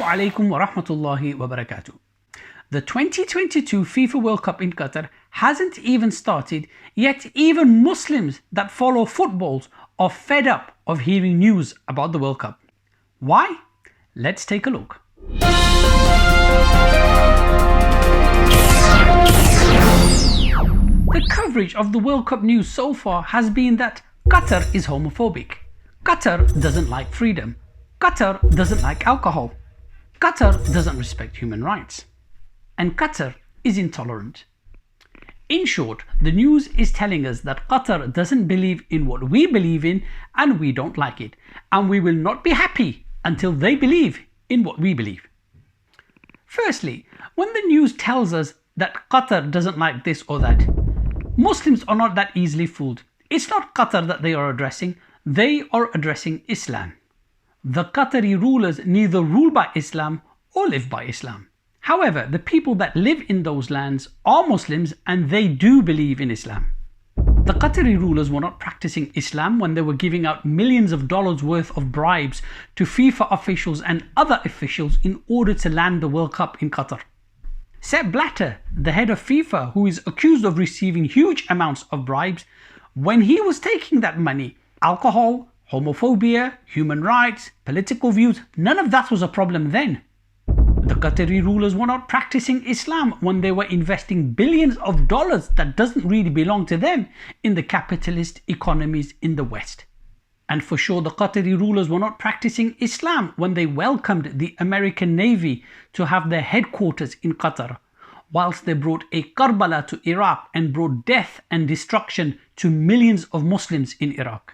alaikum wa rahmatullahi wa barakatuh. The 2022 FIFA World Cup in Qatar hasn't even started, yet even Muslims that follow footballs are fed up of hearing news about the World Cup. Why? Let's take a look. The coverage of the World Cup news so far has been that Qatar is homophobic, Qatar doesn't like freedom, Qatar doesn't like alcohol, Qatar doesn't respect human rights, and Qatar is intolerant. In short, the news is telling us that Qatar doesn't believe in what we believe in and we don't like it, and we will not be happy until they believe in what we believe. Firstly, when the news tells us that Qatar doesn't like this or that, Muslims are not that easily fooled. It's not Qatar that they are addressing, they are addressing Islam. The Qatari rulers neither rule by Islam or live by Islam. However, the people that live in those lands are Muslims and they do believe in Islam. The Qatari rulers were not practicing Islam when they were giving out millions of dollars worth of bribes to FIFA officials and other officials in order to land the World Cup in Qatar. Sepp Blatter, the head of FIFA, who is accused of receiving huge amounts of bribes, when he was taking that money, alcohol, homophobia, human rights, political views, none of that was a problem then. The Qatari rulers were not practicing Islam when they were investing billions of dollars that doesn't really belong to them in the capitalist economies in the West. And for sure the Qatari rulers were not practicing Islam when they welcomed the American Navy to have their headquarters in Qatar, whilst they brought a Karbala to Iraq and brought death and destruction to millions of Muslims in Iraq.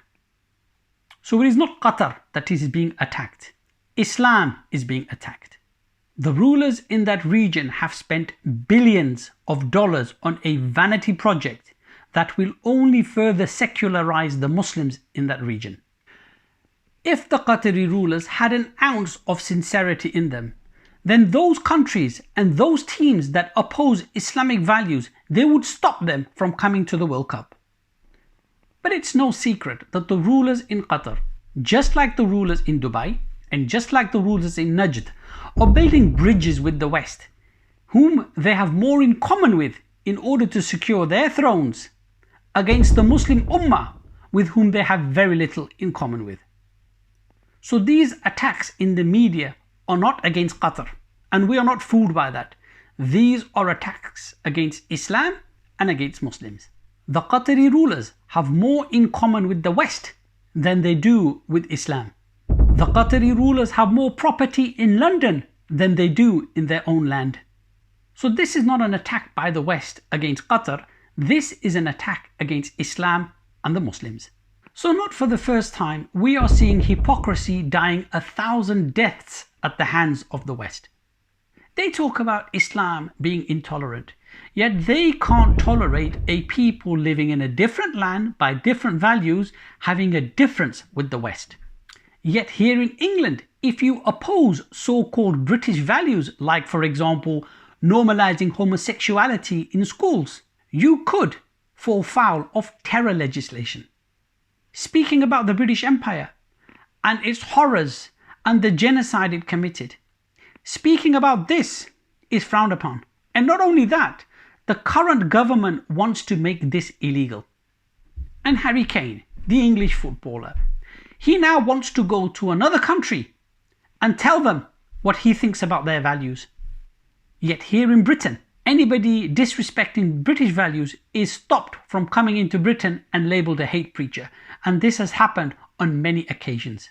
So it is not Qatar that is being attacked. Islam is being attacked. The rulers in that region have spent billions of dollars on a vanity project that will only further secularize the Muslims in that region. If the Qatari rulers had an ounce of sincerity in them, then those countries and those teams that oppose Islamic values, they would stop them from coming to the World Cup. But it's no secret that the rulers in Qatar, just like the rulers in Dubai and just like the rulers in Najd, are building bridges with the West, whom they have more in common with in order to secure their thrones, against the Muslim Ummah, with whom they have very little in common with. So these attacks in the media are not against Qatar, and we are not fooled by that. These are attacks against Islam and against Muslims. The Qatari rulers have more in common with the West than they do with Islam. The Qatari rulers have more property in London than they do in their own land. So this is not an attack by the West against Qatar, this is an attack against Islam and the Muslims. So not for the first time, we are seeing hypocrisy dying 1,000 deaths at the hands of the West. They talk about Islam being intolerant, yet they can't tolerate a people living in a different land by different values having a difference with the West. Yet here in England, if you oppose so-called British values, like for example, normalizing homosexuality in schools, you could fall foul of terror legislation. Speaking about the British Empire and its horrors and the genocide it committed, speaking about this is frowned upon. And not only that, the current government wants to make this illegal. And Harry Kane, the English footballer, he now wants to go to another country and tell them what he thinks about their values. Yet here in Britain, anybody disrespecting British values is stopped from coming into Britain and labelled a hate preacher. And this has happened on many occasions.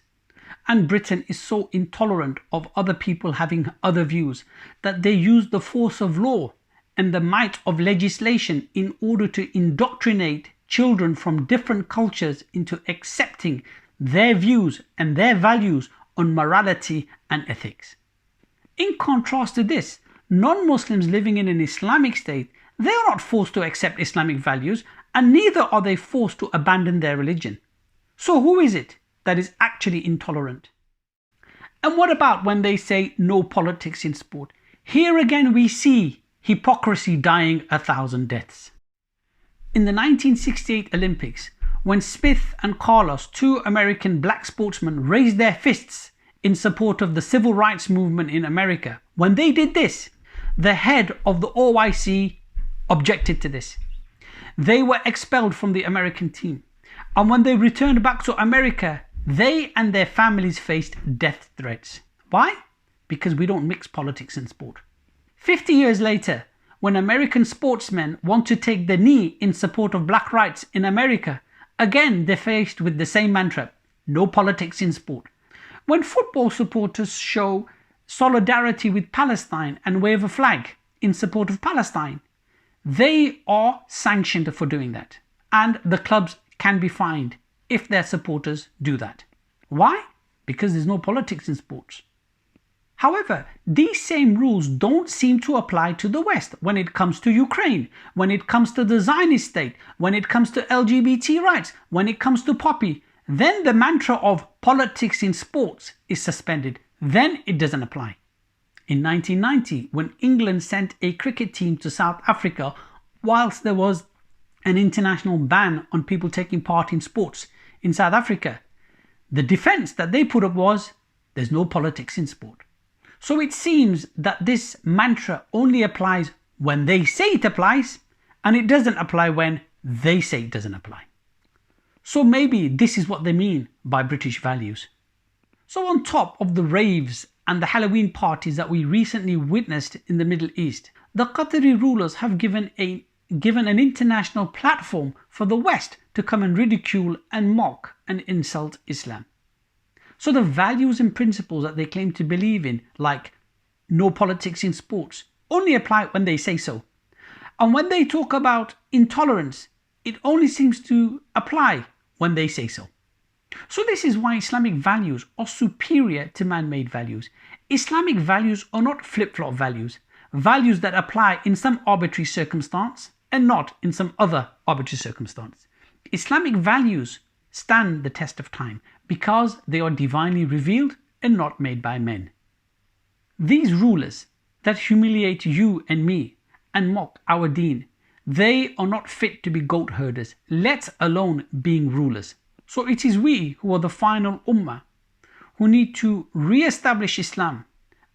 And Britain is so intolerant of other people having other views that they use the force of law and the might of legislation in order to indoctrinate children from different cultures into accepting their views and their values on morality and ethics. In contrast to this, non-Muslims living in an Islamic state, they are not forced to accept Islamic values and neither are they forced to abandon their religion. So who is it that is actually intolerant? And what about when they say no politics in sport? Here again we see hypocrisy dying 1,000 deaths. In the 1968 Olympics, when Smith and Carlos, two American black sportsmen, raised their fists in support of the civil rights movement in America, when they did this, the head of the OIC objected to this. They were expelled from the American team. And when they returned back to America, they and their families faced death threats. Why? Because we don't mix politics and sport. 50 years later, when American sportsmen want to take the knee in support of black rights in America, again they're faced with the same mantra: no politics in sport. When football supporters show solidarity with Palestine and wave a flag in support of Palestine, they are sanctioned for doing that, and the clubs can be fined if their supporters do that. Why? Because there's no politics in sports. However, these same rules don't seem to apply to the West when it comes to Ukraine, when it comes to the Zionist state, when it comes to LGBT rights, when it comes to Poppy. Then the mantra of politics in sports is suspended. Then it doesn't apply. In 1990, when England sent a cricket team to South Africa, whilst there was an international ban on people taking part in sports in South Africa, the defense that they put up was, there's no politics in sport. So it seems that this mantra only applies when they say it applies, and it doesn't apply when they say it doesn't apply. So maybe this is what they mean by British values. So on top of the raves and the Halloween parties that we recently witnessed in the Middle East, the Qatari rulers have given an international platform for the West to come and ridicule and mock and insult Islam. So the values and principles that they claim to believe in, like no politics in sports, only apply when they say so. And when they talk about intolerance, it only seems to apply when they say so. So this is why Islamic values are superior to man-made values. Islamic values are not flip-flop values, values that apply in some arbitrary circumstance and not in some other arbitrary circumstance. Islamic values stand the test of time because they are divinely revealed and not made by men. These rulers that humiliate you and me and mock our deen, they are not fit to be goat herders, let alone being rulers. So it is we who are the final ummah who need to re-establish Islam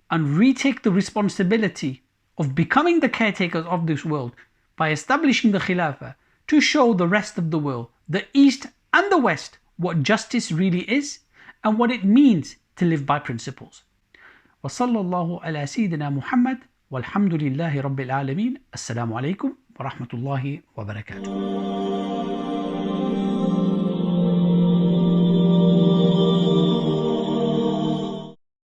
and retake the responsibility of becoming the caretakers of this world by establishing the Khilafah to show the rest of the world, the East and the West, what justice really is and what it means to live by principles. وصلى الله على سيدنا محمد والحمد لله رب العالمين. السلام عليكم ورحمة الله وبركاته.